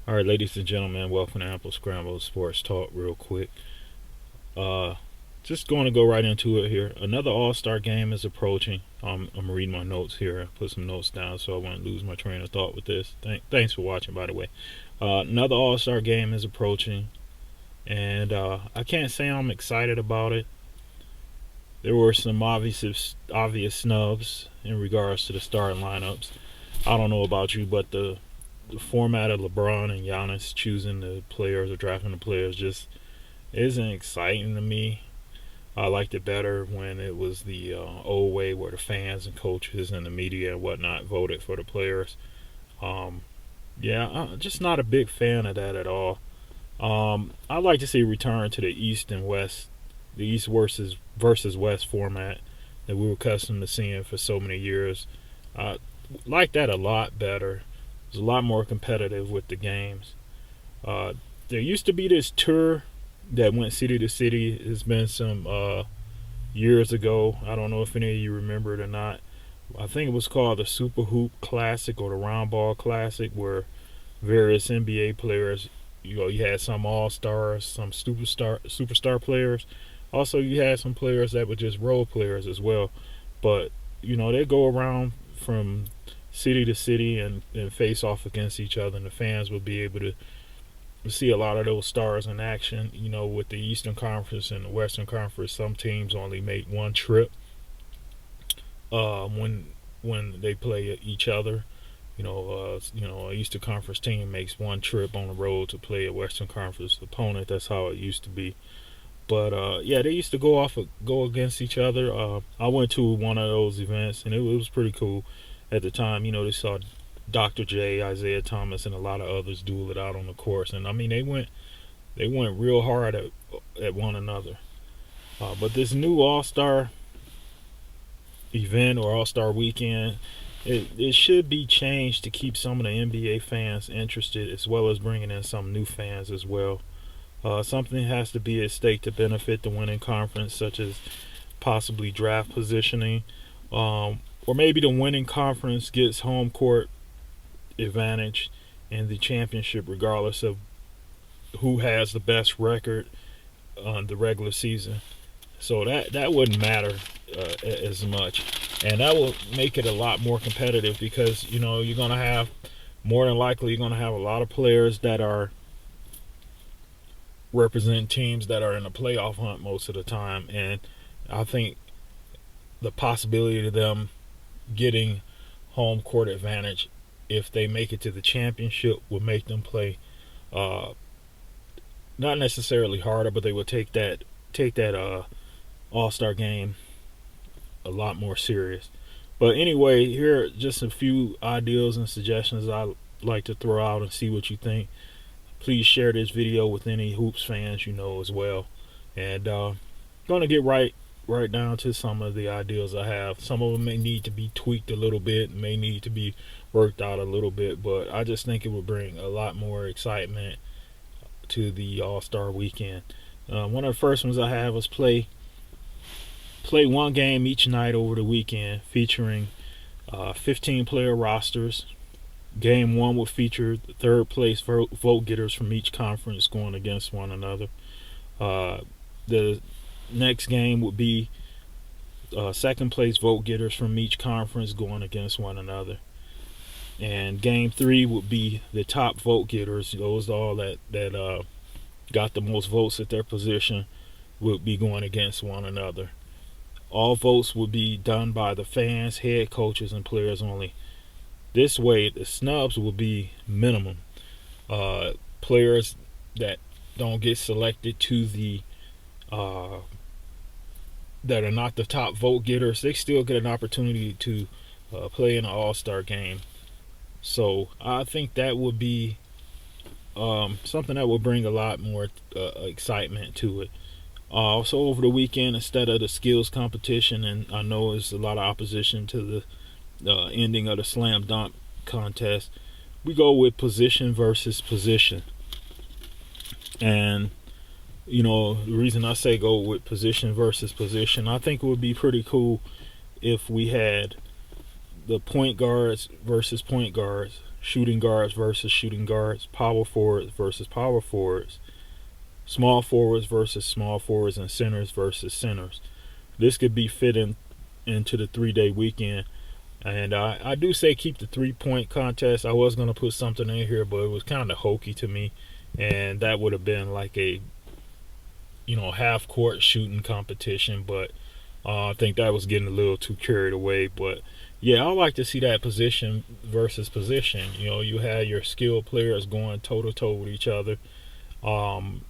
All right, ladies and gentlemen, welcome to Ample Scramble Sports Talk. Real quick, uh, just going to go right into it here. Another All-Star game is approaching. I'm reading my notes here. I put some notes down so I won't lose my train of thought with this. Thanks for watching, by the way. Another All-Star game is approaching, and I can't say I'm excited about it. There were some obvious snubs in regards to the starting lineups. I don't know about you, but the format of LeBron and Giannis choosing the players or drafting the players just isn't exciting to me. I liked it better when it was the old way where the fans and coaches and the media and whatnot voted for the players. Yeah, I'm just not a big fan of that at all. I'd like to see a return to the East and West, the East versus West format that we were accustomed to seeing for so many years. I like that a lot better. It's a lot more competitive with the games. There used to be this tour that went city to city. It's been some years ago. I don't know if any of you remember it or not. I think it was called the Super Hoop Classic or the Round Ball Classic, where various NBA players, you had some all-stars, some superstar players. Also, you had some players that were just role players as well. But, they go around from city to city and face off against each other, and the fans will be able to see a lot of those stars in action. With the Eastern Conference and the Western Conference, some teams only make one trip when they play each other. A Eastern Conference team makes one trip on the road to play a Western Conference opponent. That's how it used to be. But yeah, they used to go against each other. I went to one of those events, and it was pretty cool. At the time, they saw Dr. J, Isaiah Thomas, and a lot of others duel it out on the course, and I mean they went real hard at one another. But this new All-Star event or All-Star weekend, it should be changed to keep some of the NBA fans interested, as well as bringing in some new fans as well. Something has to be at stake to benefit the winning conference, such as possibly draft positioning. Or maybe the winning conference gets home court advantage in the championship, regardless of who has the best record on the regular season. So that wouldn't matter as much, and that will make it a lot more competitive because you're gonna have, more than likely, you're gonna have a lot of players that are represent teams that are in a playoff hunt most of the time, and I think the possibility of them getting home court advantage if they make it to the championship will make them play not necessarily harder, but they will take that All-Star game a lot more serious. But anyway, here are just a few ideas and suggestions I like to throw out and see what you think. Please share this video with any hoops fans as well. And going to get right down to some of the ideas I have. Some of them may need to be tweaked a little bit, may need to be worked out a little bit, but I just think it would bring a lot more excitement to the All-Star weekend. One of the first ones I have was play one game each night over the weekend, featuring 15 player rosters. Game 1 will feature third place vote getters from each conference going against one another. The next game would be second place vote getters from each conference going against one another. And game 3 would be the top vote getters, those all that got the most votes at their position, would be going against one another. All votes would be done by the fans, head coaches, and players only. This way, the snubs will be minimum. Players that don't get selected to the that are not the top vote getters, they still get an opportunity to play in an All-Star game. So I think that would be something that will bring a lot more excitement to it. Also, over the weekend, instead of the skills competition, and I know there's a lot of opposition to the ending of the slam dunk contest, we go with position versus position. And the reason I say go with position versus position, I think it would be pretty cool if we had the point guards versus point guards, shooting guards versus shooting guards, power forwards versus power forwards, small forwards versus small forwards, and centers versus centers. This could be fit into the 3-day weekend. And I do say keep the 3-point contest. I was going to put something in here, but it was kind of hokey to me. And that would have been like a, half court shooting competition. But I think that was getting a little too carried away. But yeah, I like to see that position versus position. You have your skilled players going toe to toe with each other. Can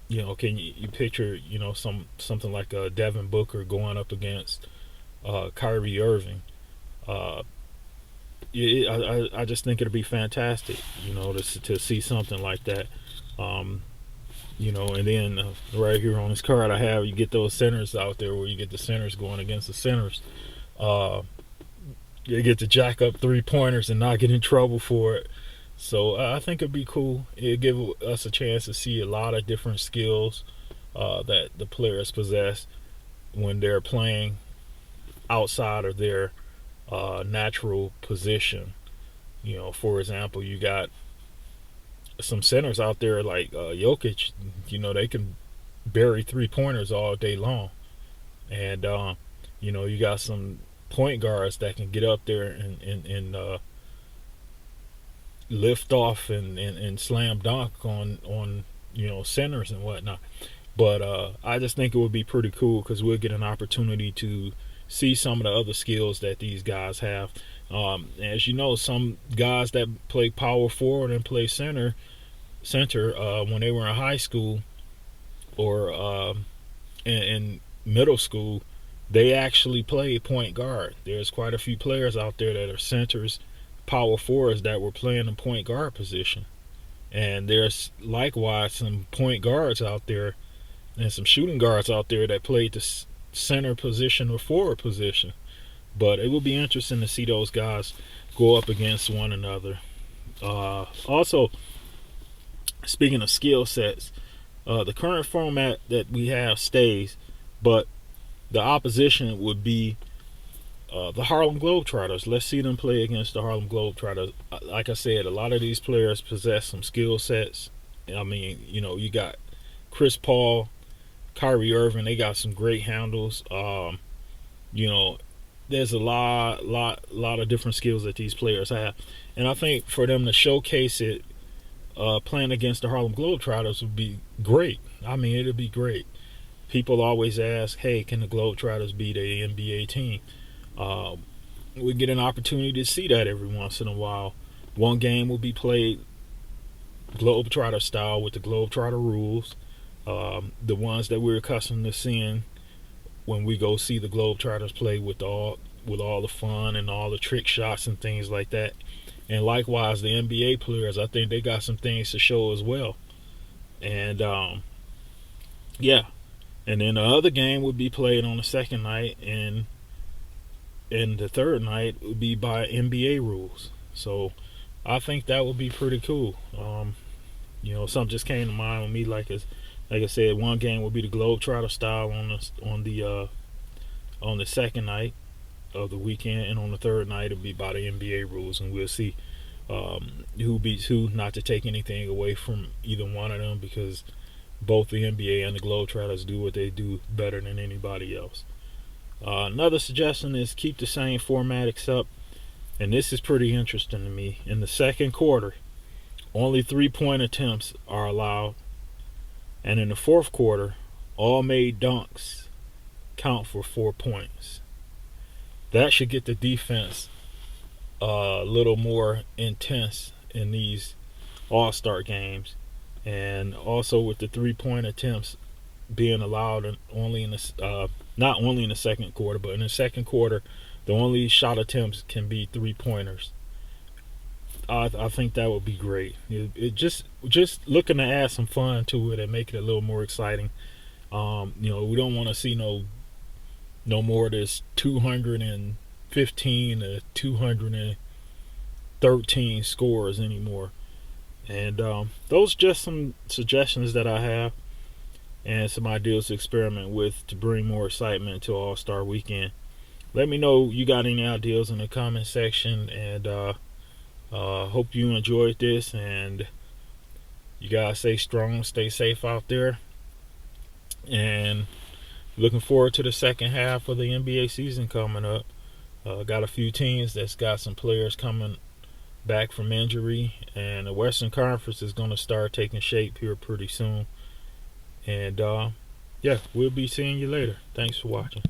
you picture, something like Devin Booker going up against Kyrie Irving? I just think it'd be fantastic, to see something like that. And then right here on this card I have, you get those centers out there where you get the centers going against the centers. You get to jack up 3-pointers and not get in trouble for it. So I think it'd be cool. It'd give us a chance to see a lot of different skills that the players possess when they're playing outside of their natural position. For example, you got some centers out there like Jokic. They can bury 3-pointers all day long, and you got some point guards that can get up there and lift off and slam dunk on centers and whatnot. But I just think it would be pretty cool because we'll get an opportunity to see some of the other skills that these guys have. As you know, some guys that play power forward and play center when they were in high school or in middle school, they actually play point guard. There's quite a few players out there that are centers, power forwards that were playing the point guard position. And there's likewise some point guards out there and some shooting guards out there that played the center position or forward position. But it will be interesting to see those guys go up against one another. Also, speaking of skill sets, the current format that we have stays, but the opposition would be the Harlem Globetrotters. Let's see them play against the Harlem Globetrotters. Like I said, a lot of these players possess some skill sets. I mean, you got Chris Paul, Kyrie Irving. They got some great handles. There's a lot of different skills that these players have, and I think for them to showcase it, playing against the Harlem Globetrotters would be great. I mean, it'd be great. People always ask, hey, can the Globetrotters beat a NBA team? We get an opportunity to see that every once in a while. One game will be played Globetrotter style with the Globetrotter rules, the ones that we're accustomed to seeing when we go see the Globetrotters play with all the fun and all the trick shots and things like that. And likewise, the NBA players, I think they got some things to show as well. And yeah. And then the other game would be played on the second night, and the third night would be by NBA rules. So I think that would be pretty cool. Something just came to mind with me. Like I said, one game would be the Globetrotter style on the second night of the weekend, and on the third night it'll be by the NBA rules, and we'll see who beats who. Not to take anything away from either one of them, because both the NBA and the Globetrotters do what they do better than anybody else. Another suggestion is keep the same format, except, and this is pretty interesting to me, in the second quarter, only 3-point attempts are allowed. And in the fourth quarter, all made dunks count for 4 points. That should get the defense a little more intense in these All-Star games. And also with the 3-point attempts being allowed only in the not only in the second quarter, but in the second quarter, the only shot attempts can be 3-pointers. I think that would be great. It just looking to add some fun to it and make it a little more exciting. We don't want to see no more of this 215 to 213 scores anymore. And those are just some suggestions that I have, and some ideas to experiment with to bring more excitement to All-Star Weekend. Let me know you got any ideas in the comment section, and Hope you enjoyed this, and you guys stay strong, stay safe out there, and looking forward to the second half of the NBA season coming up. Got a few teams that's got some players coming back from injury, and the Western Conference is going to start taking shape here pretty soon. And yeah, we'll be seeing you later. Thanks for watching.